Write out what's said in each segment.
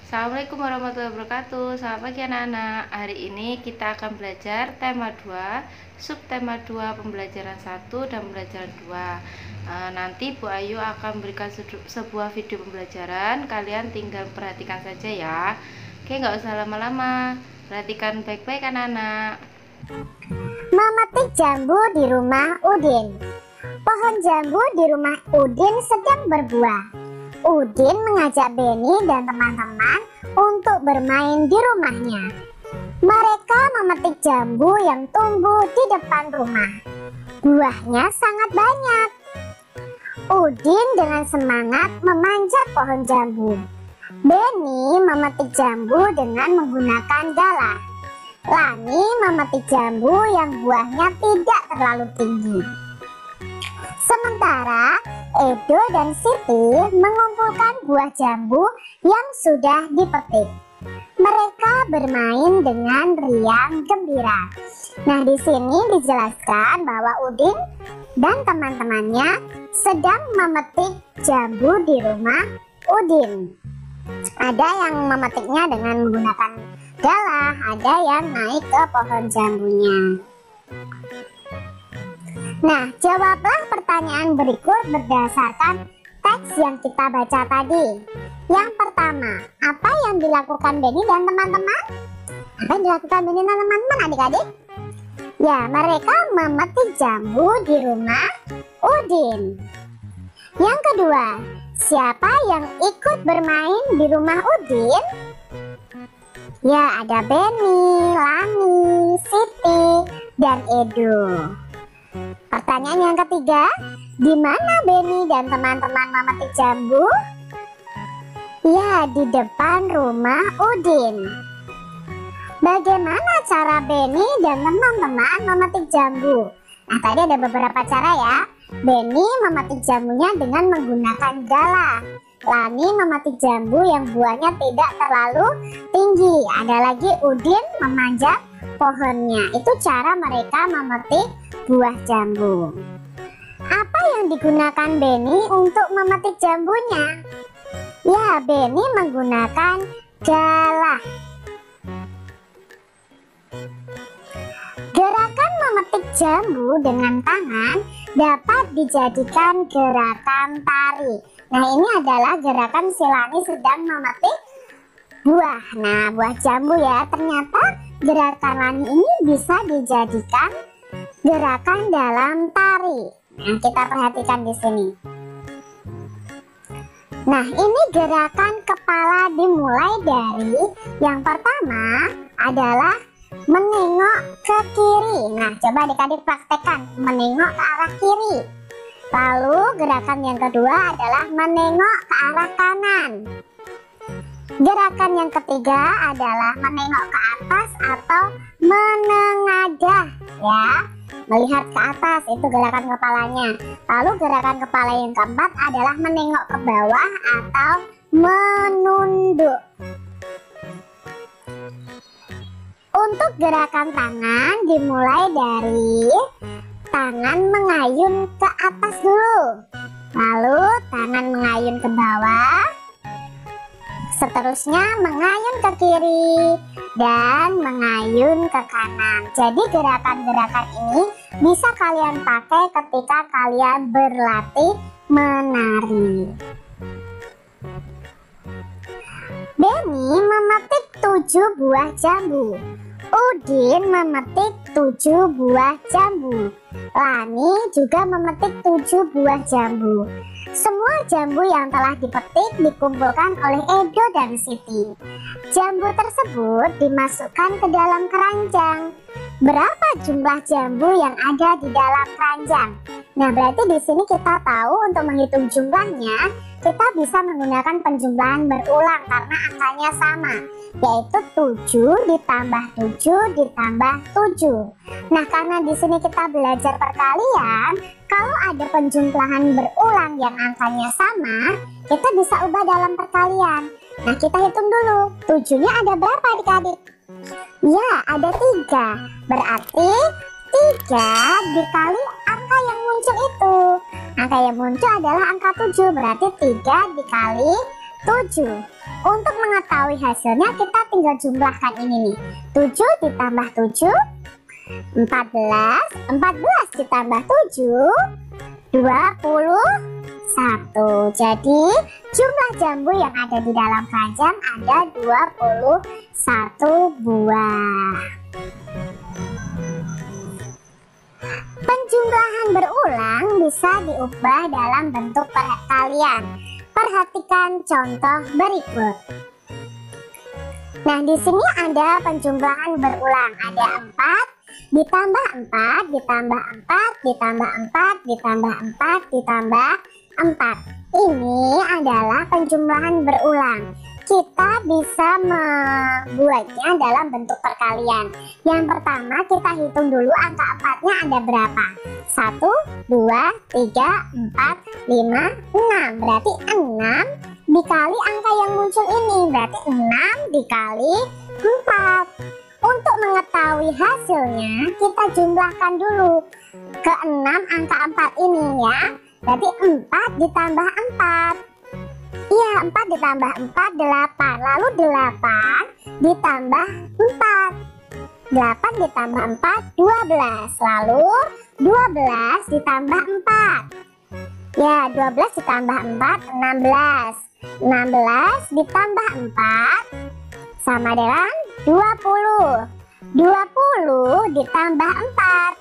Assalamualaikum warahmatullahi wabarakatuh. Selamat pagi anak-anak. Hari ini kita akan belajar tema 2, subtema 2, pembelajaran 1 dan pembelajaran 2. Nanti Bu Ayu akan memberikan sebuah video pembelajaran. Kalian tinggal perhatikan saja ya. Oke, nggak usah lama-lama. Perhatikan baik-baik anak-anak. Memetik jambu di rumah Udin. Pohon jambu di rumah Udin sedang berbuah. Udin mengajak Beni dan teman-teman untuk bermain di rumahnya. Mereka memetik jambu yang tumbuh di depan rumah. Buahnya sangat banyak. Udin dengan semangat memanjat pohon jambu. Beni memetik jambu dengan menggunakan galah. Lani memetik jambu yang buahnya tidak terlalu tinggi. Sementara Edo dan Siti mengumpulkan buah jambu yang sudah dipetik. Mereka bermain dengan riang gembira. Nah, di sini dijelaskan bahwa Udin dan teman-temannya sedang memetik jambu di rumah Udin. Ada yang memetiknya dengan menggunakan galah, ada yang naik ke pohon jambunya. Nah, jawablah pertanyaan berikut berdasarkan teks yang kita baca tadi. Yang pertama, apa yang dilakukan Beni dan teman-teman? Apa yang dilakukan Beni dan teman-teman adik-adik? Ya, mereka memetik jambu di rumah Udin. Yang kedua, siapa yang ikut bermain di rumah Udin? Ya, ada Beni, Lani, Siti, dan Edo. Pertanyaan yang ketiga, di mana Beni dan teman-teman memetik jambu? Ya, di depan rumah Udin. Bagaimana cara Beni dan teman-teman memetik jambu? Nah, tadi ada beberapa cara ya. Beni memetik jambunya dengan menggunakan galah. Lani memetik jambu yang buahnya tidak terlalu tinggi. Ada lagi Udin memanjat pohonnya. Itu cara mereka memetik buah jambu. Apa yang digunakan Beni untuk memetik jambunya? Ya, Beni menggunakan galah. Gerakan memetik jambu dengan tangan dapat dijadikan gerakan tari. Nah, ini adalah gerakan si Lani sedang memetik buah. Nah, buah jambu ya. Ternyata gerakan Lani ini bisa dijadikan gerakan dalam tari. Nah, kita perhatikan di sini. Nah, ini gerakan kepala dimulai dari yang pertama adalah menengok ke kiri. Nah, coba adik-adik praktekkan menengok ke arah kiri. Lalu gerakan yang kedua adalah menengok ke arah kanan. Gerakan yang ketiga adalah menengok ke atas atau menengadah ya. Melihat ke atas, itu gerakan kepalanya. Lalu gerakan kepala yang keempat adalah menengok ke bawah atau menunduk. Untuk gerakan tangan dimulai dari tangan mengayun ke atas dulu. Lalu tangan mengayun ke bawah. Seterusnya mengayun ke kiri dan mengayun ke kanan. Jadi gerakan-gerakan ini bisa kalian pakai ketika kalian berlatih menari. Beni memetik 7 buah jambu. Udin memetik 7 buah jambu. Lani juga memetik 7 buah jambu. Semua jambu yang telah dipetik dikumpulkan oleh Edo dan Siti. Jambu tersebut dimasukkan ke dalam keranjang. Berapa jumlah jambu yang ada di dalam keranjang? Nah, berarti di sini kita tahu untuk menghitung jumlahnya, kita bisa menggunakan penjumlahan berulang karena angkanya sama, yaitu 7 ditambah 7 ditambah 7. Nah, karena di sini kita belajar perkalian, kalau ada penjumlahan berulang yang angkanya sama, kita bisa ubah dalam perkalian. Nah, kita hitung dulu, 7-nya ada berapa adik-adik? Ya, ada 3. Berarti 3 dikali angka yang muncul itu. Angka yang muncul adalah angka 7, berarti 3 dikali 7. Untuk mengetahui hasilnya kita tinggal jumlahkan ini nih. 7 ditambah 7 14, 14 ditambah 7 21. Jadi jumlah jambu yang ada di dalam keranjang ada 21 buah. Penjumlahan berulang bisa diubah dalam bentuk perkalian. Perhatikan contoh berikut. Nah, di sini ada penjumlahan berulang. Ada 4 ditambah 4 ditambah 4 ditambah 4 ditambah 4 ditambah 4. Ini adalah penjumlahan berulang. Kita bisa membuatnya dalam bentuk perkalian. Yang pertama kita hitung dulu angka 4-nya ada berapa. 1, 2, 3, 4, 5, 6. Berarti 6 dikali angka yang muncul ini. Berarti 6 dikali 4. Untuk mengetahui hasilnya kita jumlahkan dulu ke 6 angka 4 ini ya. Berarti 4 ditambah 4. Iya, 4 ditambah 4 8. Lalu 8 ditambah 4. 8 ditambah 4 12. Lalu 12 ditambah 4. Ya, 12 ditambah 4 16. 16 ditambah 4 sama dengan 20. 20 ditambah 4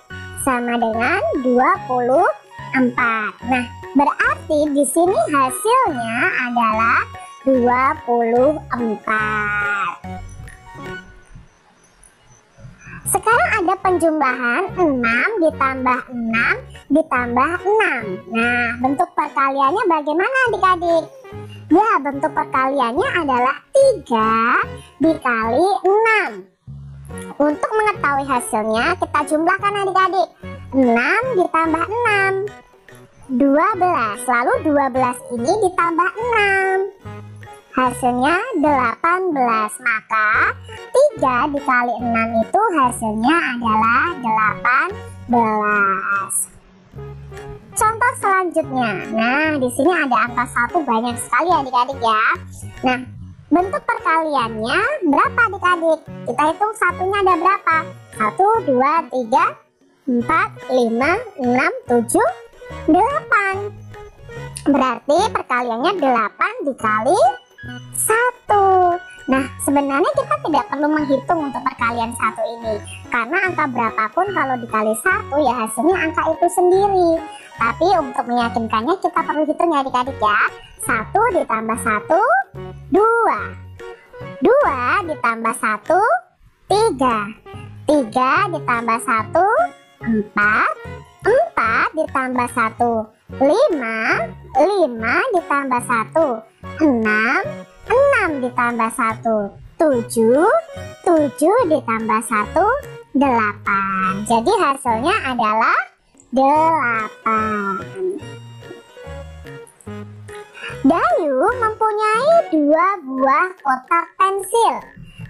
sama dengan 24. Nah, berarti di sini hasilnya adalah 24. Sekarang ada penjumlahan 6 ditambah 6 ditambah 6. Nah, bentuk perkaliannya bagaimana adik-adik? Ya, bentuk perkaliannya adalah 3 dikali 6. Untuk mengetahui hasilnya kita jumlahkan adik-adik. 6 ditambah 6 12. Lalu 12 ini ditambah 6 hasilnya 18. Maka 3 dikali 6 itu hasilnya adalah 18. Contoh selanjutnya. Nah, di sini ada angka 1 banyak sekali adik-adik ya. Nah, bentuk perkaliannya berapa adik-adik? Kita hitung satunya ada berapa? 1, 2, 3, 4, 5, 6, 7, 8. Berarti perkaliannya 8 dikali 1. Nah, sebenarnya kita tidak perlu menghitung untuk perkalian 1 ini. Karena angka berapapun kalau dikali 1 ya hasilnya angka itu sendiri. Tapi untuk meyakinkannya kita perlu hitung ya adik-adik ya. 1 ditambah 1 2. 2 ditambah 1 3. 3 ditambah 1 4. 4 ditambah 1 5. 5 ditambah 1 6. 6 ditambah 1 7. 7 ditambah 1 8. Jadi hasilnya adalah 8. Dayu mempunyai 2 buah kotak pensil.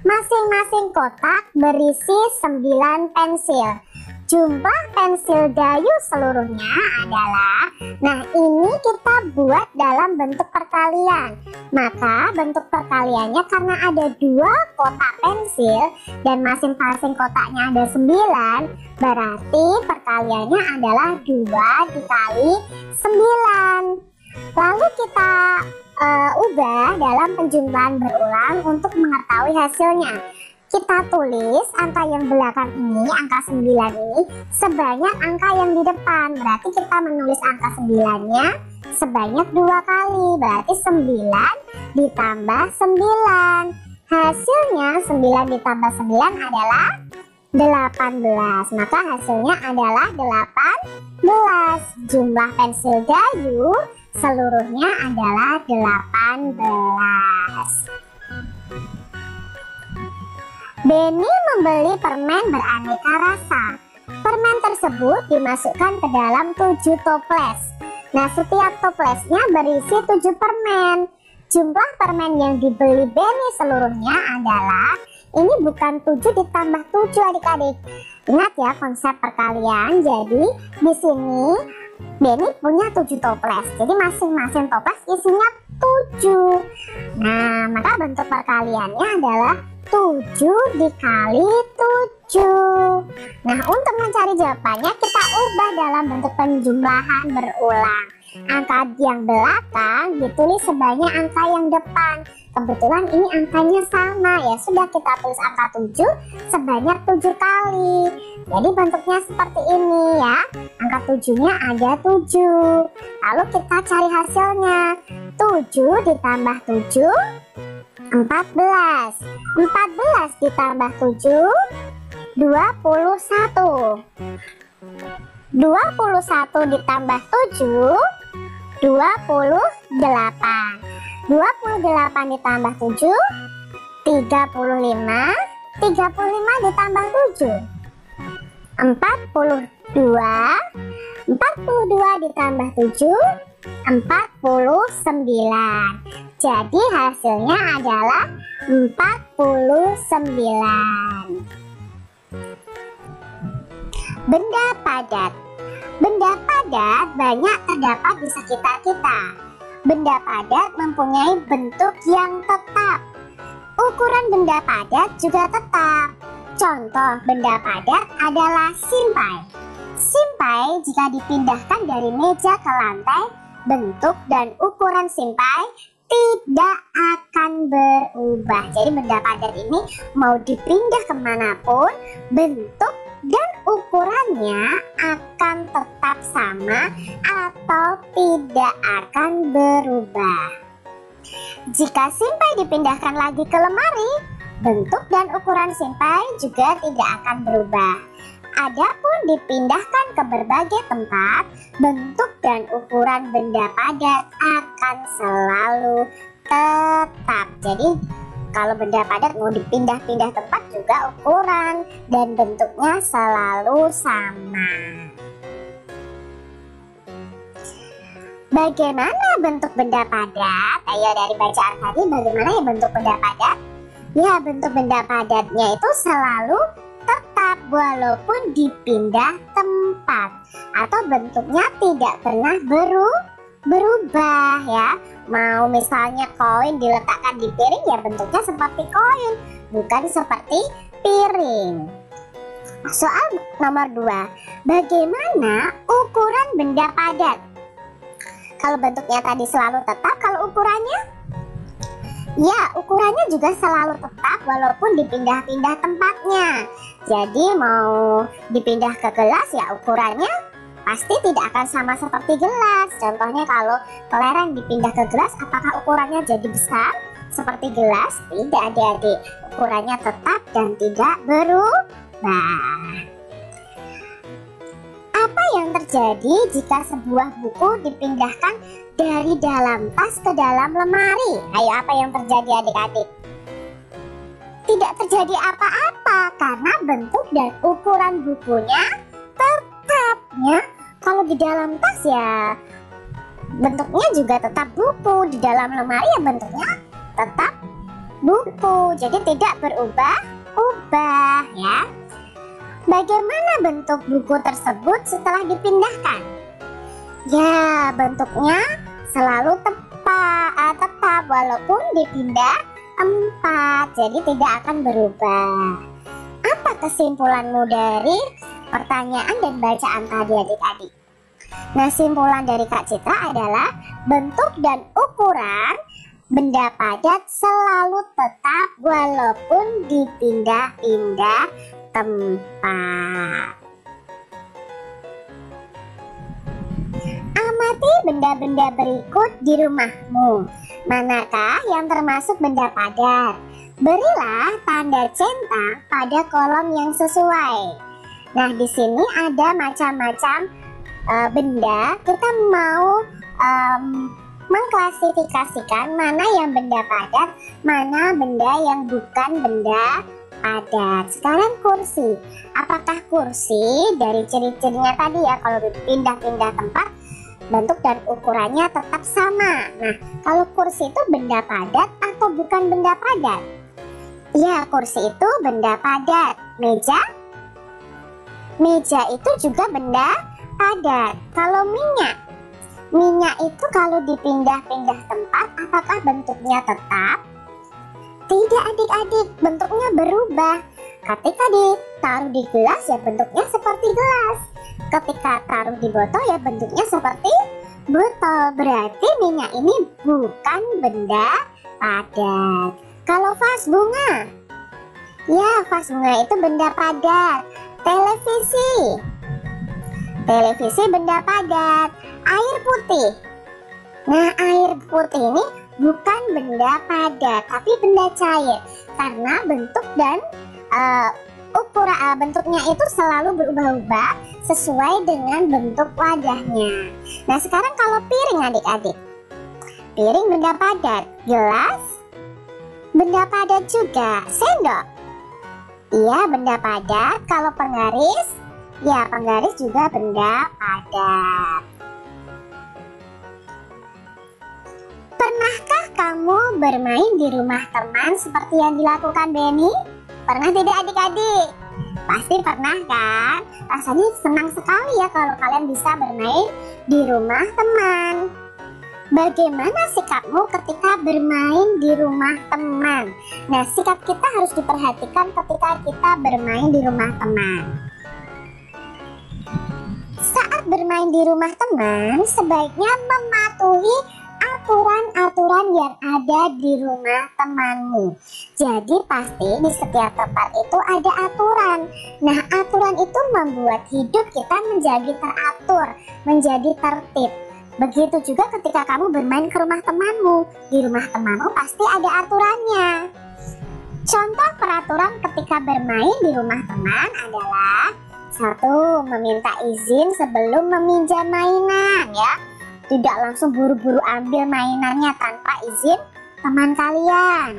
Masing-masing kotak berisi 9 pensil. Jumlah pensil Dayu seluruhnya adalah, nah ini kita buat dalam bentuk perkalian. Maka bentuk perkaliannya karena ada 2 kotak pensil dan masing-masing kotaknya ada 9, berarti perkaliannya adalah 2 dikali 9. Lalu kita ubah dalam penjumlahan berulang untuk mengetahui hasilnya. Kita tulis angka yang belakang ini, angka 9 ini, sebanyak angka yang di depan. Berarti kita menulis angka 9-nya sebanyak 2 kali. Berarti 9 ditambah 9. Hasilnya 9 ditambah 9 adalah 18. Maka hasilnya adalah 18. Jumlah pensil Dayu seluruhnya adalah 18. Benny membeli permen beraneka rasa. Permen tersebut dimasukkan ke dalam 7 toples. Nah, setiap toplesnya berisi 7 permen. Jumlah permen yang dibeli Benny seluruhnya adalah, ini bukan 7 ditambah 7 adik-adik. Ingat ya konsep perkalian. Jadi di sini Benny punya 7 toples. Jadi masing-masing toples isinya 7. Nah, maka bentuk perkaliannya adalah 7 dikali 7. Nah, untuk mencari jawabannya kita ubah dalam bentuk penjumlahan berulang. Angka yang belakang ditulis sebanyak angka yang depan. Kebetulan ini angkanya sama, ya sudah kita tulis angka 7 sebanyak 7 kali. Jadi bentuknya seperti ini ya. Angka 7-nya ada 7. Lalu kita cari hasilnya. 7 ditambah 7 14. 14 ditambah 7 21. 21 ditambah 7 28. 28 ditambah 7 35. 35 ditambah 7 42. 42 ditambah 7 49. Jadi hasilnya adalah 49. Benda padat. Benda padat banyak terdapat di sekitar kita. Benda padat mempunyai bentuk yang tetap. Ukuran benda padat juga tetap. Contoh benda padat adalah simpai. Simpai jika dipindahkan dari meja ke lantai, bentuk dan ukuran simpai tidak akan berubah. Jadi benda padat ini mau dipindah kemanapun, bentuk dan ukurannya akan tetap sama atau tidak akan berubah. Jika simpai dipindahkan lagi ke lemari, bentuk dan ukuran simpai juga tidak akan berubah. Adapun dipindahkan ke berbagai tempat, bentuk dan ukuran benda padat akan selalu tetap. Jadi kalau benda padat mau dipindah-pindah tempat juga ukuran dan bentuknya selalu sama. Bagaimana bentuk benda padat? Ayo dari bacaan tadi bagaimana ya bentuk benda padat? Ya, bentuk benda padatnya itu selalu tetap walaupun dipindah tempat atau bentuknya tidak pernah berubah ya. Mau misalnya koin diletakkan di piring ya bentuknya seperti koin, bukan seperti piring. Soal nomor 2, bagaimana ukuran benda padat? Kalau bentuknya tadi selalu tetap, kalau ukurannya? Ya, ukurannya juga selalu tetap walaupun dipindah-pindah tempatnya. Jadi mau dipindah ke gelas ya ukurannya pasti tidak akan sama seperti gelas. Contohnya kalau kelereng dipindah ke gelas, apakah ukurannya jadi besar seperti gelas? Tidak, adik-adik. Ukurannya tetap dan tidak berubah. Apa yang terjadi jika sebuah buku dipindahkan dari dalam tas ke dalam lemari? Ayo, apa yang terjadi adik-adik? Tidak terjadi apa-apa karena bentuk dan ukuran bukunya tetap ya. Kalau di dalam tas ya bentuknya juga tetap buku, di dalam lemari ya bentuknya tetap buku, jadi tidak berubah-ubah ya. Bagaimana bentuk buku tersebut setelah dipindahkan? Ya, bentuknya selalu tetap walaupun dipindah tempat, jadi tidak akan berubah. Apa kesimpulanmu dari pertanyaan dan bacaan tadi adik-adik? Nah, simpulan dari Kak Citra adalah bentuk dan ukuran benda padat selalu tetap walaupun dipindah-pindah tempat. Amati benda-benda berikut di rumahmu. Manakah yang termasuk benda padat? Berilah tanda centang pada kolom yang sesuai. Nah, di sini ada macam-macam benda. Kita mau mengklasifikasikan mana yang benda padat, mana benda yang bukan benda padat. Sekarang kursi. Apakah kursi dari ciri-cirinya tadi ya, kalau dipindah-pindah tempat bentuk dan ukurannya tetap sama. Nah, kalau kursi itu benda padat atau bukan benda padat? Ya, kursi itu benda padat. Meja itu juga benda padat. Kalau minyak Minyak itu kalau dipindah-pindah tempat, apakah bentuknya tetap? Tidak adik-adik, bentuknya berubah. Ketika ditaruh di gelas ya bentuknya seperti gelas. Ketika taruh di botol ya bentuknya seperti botol. Berarti minyak ini bukan benda padat. Kalau vas bunga, ya vas bunga itu benda padat. Televisi benda padat. Air putih, nah air putih ini bukan benda padat tapi benda cair, karena bentuk dan ukuran bentuknya itu selalu berubah-ubah sesuai dengan bentuk wadahnya. Nah sekarang kalau piring adik-adik, piring benda padat, gelas benda padat juga, sendok iya benda padat. Kalau penggaris, ya penggaris juga benda padat. Pernahkah kamu bermain di rumah teman seperti yang dilakukan Benny? Pernah tidak adik-adik? Pasti pernah kan? Rasanya senang sekali ya kalau kalian bisa bermain di rumah teman. Bagaimana sikapmu ketika bermain di rumah teman? Nah, sikap kita harus diperhatikan ketika kita bermain di rumah teman. Saat bermain di rumah teman, sebaiknya mematuhi aturan-aturan yang ada di rumah temanmu. Jadi pasti di setiap tempat itu ada aturan. Nah aturan itu membuat hidup kita menjadi teratur, menjadi tertib. Begitu juga ketika kamu bermain ke rumah temanmu. Di rumah temanmu pasti ada aturannya. Contoh peraturan ketika bermain di rumah teman adalah: 1. Meminta izin sebelum meminjam mainan ya. Tidak langsung buru-buru ambil mainannya tanpa izin teman kalian.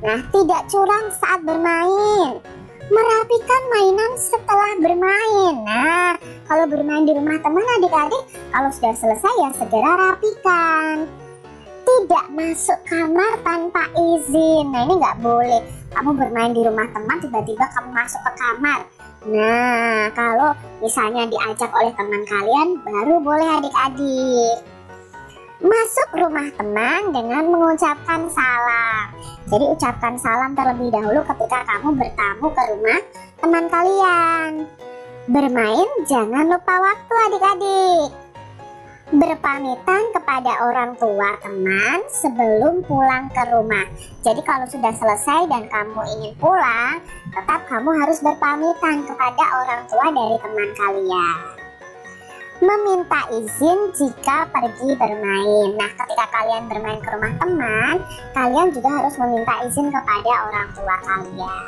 Nah, tidak curang saat bermain. Merapikan mainan setelah bermain. Nah, kalau bermain di rumah teman adik-adik, kalau sudah selesai ya segera rapikan. Tidak masuk kamar tanpa izin. Nah, ini nggak boleh. Kamu bermain di rumah teman, tiba-tiba kamu masuk ke kamar. Nah, kalau misalnya diajak oleh teman kalian, baru boleh adik-adik. Masuk rumah teman dengan mengucapkan salam. Jadi ucapkan salam terlebih dahulu ketika kamu bertamu ke rumah teman kalian. Bermain jangan lupa waktu adik-adik. Berpamitan kepada orang tua teman sebelum pulang ke rumah. Jadi kalau sudah selesai dan kamu ingin pulang, tetap kamu harus berpamitan kepada orang tua dari teman kalian. Meminta izin jika pergi bermain. Nah, ketika kalian bermain ke rumah teman, kalian juga harus meminta izin kepada orang tua kalian.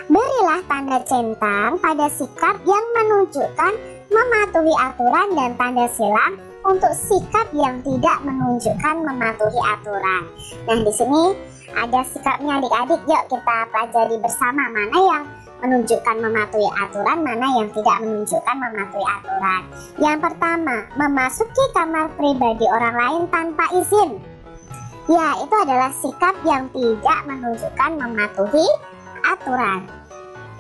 Berilah tanda centang pada sikap yang menunjukkan mematuhi aturan dan tanda silang untuk sikap yang tidak menunjukkan mematuhi aturan. Nah, di sini ada sikapnya adik-adik. Yuk kita pelajari bersama mana yang menunjukkan mematuhi aturan, mana yang tidak menunjukkan mematuhi aturan. Yang pertama, memasuki kamar pribadi orang lain tanpa izin. Ya, itu adalah sikap yang tidak menunjukkan mematuhi aturan.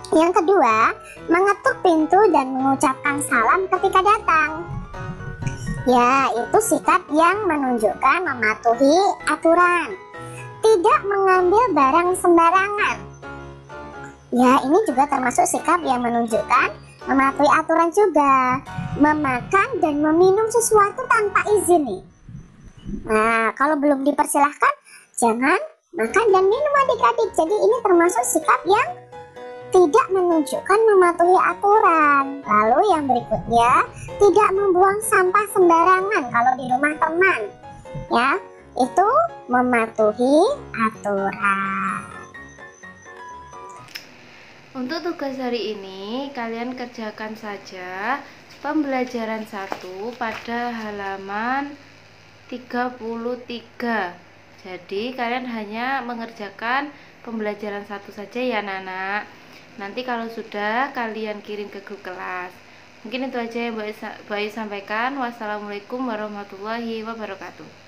Yang kedua, mengetuk pintu dan mengucapkan salam ketika datang. Ya, itu sikap yang menunjukkan mematuhi aturan. Tidak mengambil barang sembarangan. Ya, ini juga termasuk sikap yang menunjukkan mematuhi aturan juga. Memakan dan meminum sesuatu tanpa izin nih. Nah, kalau belum dipersilahkan, jangan makan dan minum adik-adik. Jadi ini termasuk sikap yang tidak menunjukkan mematuhi aturan. Lalu yang berikutnya, tidak membuang sampah sembarangan kalau di rumah teman. Ya, itu mematuhi aturan. Untuk tugas hari ini, kalian kerjakan saja pembelajaran 1 pada halaman 33. Jadi kalian hanya mengerjakan pembelajaran 1 saja ya anak-anak. Nanti kalau sudah kalian kirim ke grup kelas. Mungkin itu aja yang Mbak Ayu sampaikan. Wassalamualaikum warahmatullahi wabarakatuh.